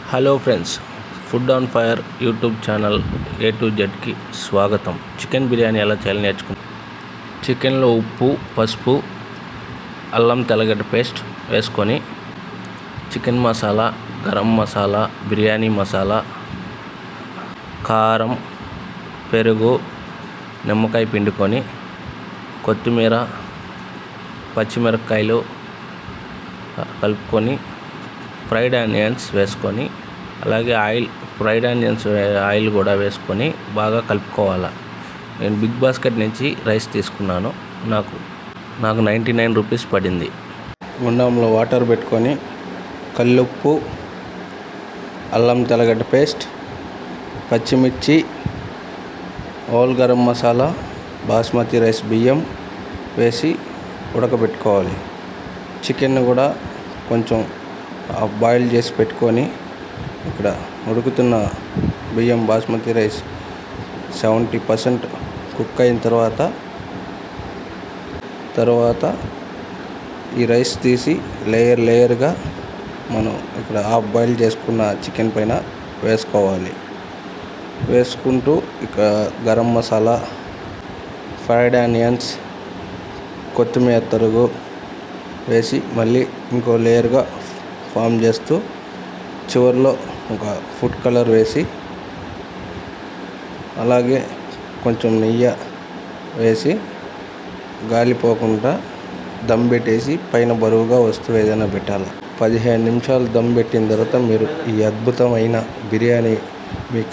Hello friends, food on fire YouTube channel A to Zకి స్వాగతం. Chicken biryani ఎలా చేయాలో నేర్చుకుంటాం. చికెన్లో ఉప్పు, పసుపు, అల్లం తెల్లగడ్డ పేస్ట్ వేసుకొని చికెన్ మసాలా, గరం మసాలా, బిర్యానీ మసాలా, కారం, పెరుగు, నిమ్మకాయ పిండుకొని కొత్తిమీర, పచ్చిమిరపకాయలు కలుపుకొని ఫ్రైడ్ ఆనియన్స్ వేసుకొని అలాగే ఫ్రైడ్ ఆనియన్స్ ఆయిల్ కూడా వేసుకొని బాగా కలుపుకోవాలి. నేను బిగ్ బాస్కెట్ నుంచి రైస్ తీసుకున్నాను. నాకు 99 రూపీస్ పడింది. గుండంలో వాటర్ పెట్టుకొని కల్లుప్పు, అల్లం తెల్లగడ్డ పేస్ట్, పచ్చిమిర్చి, హోల్ గరం మసాలా, బాస్మతి రైస్ బియ్యం వేసి ఉడకబెట్టుకోవాలి. చికెన్ కూడా కొంచెం బాయిల్ చేసి పెట్టుకొని ఇక్కడ ఉడుకుతున్న బియ్యం బాస్మతి రైస్ 70% కుక్ అయిన తర్వాత ఈ రైస్ తీసి లేయర్గా మనం ఇక్కడ హాఫ్ బాయిల్ చేసుకున్న చికెన్ పైన వేసుకోవాలి. వేసుకుంటూ ఇక గరం మసాలా, ఫ్రైడ్ ఆనియన్స్, కొత్తిమీర తరుగు వేసి మళ్ళీ ఇంకో లేయర్గా ఫామ్ చేస్తూ చివరిలో ఒక ఫుడ్ కలర్ వేసి అలాగే కొంచెం నెయ్యి వేసి గాలిపోకుండా దమ్ పెట్టేసి పైన బరువుగా వస్తువు ఏదైనా పెట్టాలి. 15 నిమిషాలు దమ్ పెట్టిన తర్వాత మీరు ఈ అద్భుతమైన బిర్యానీ మీ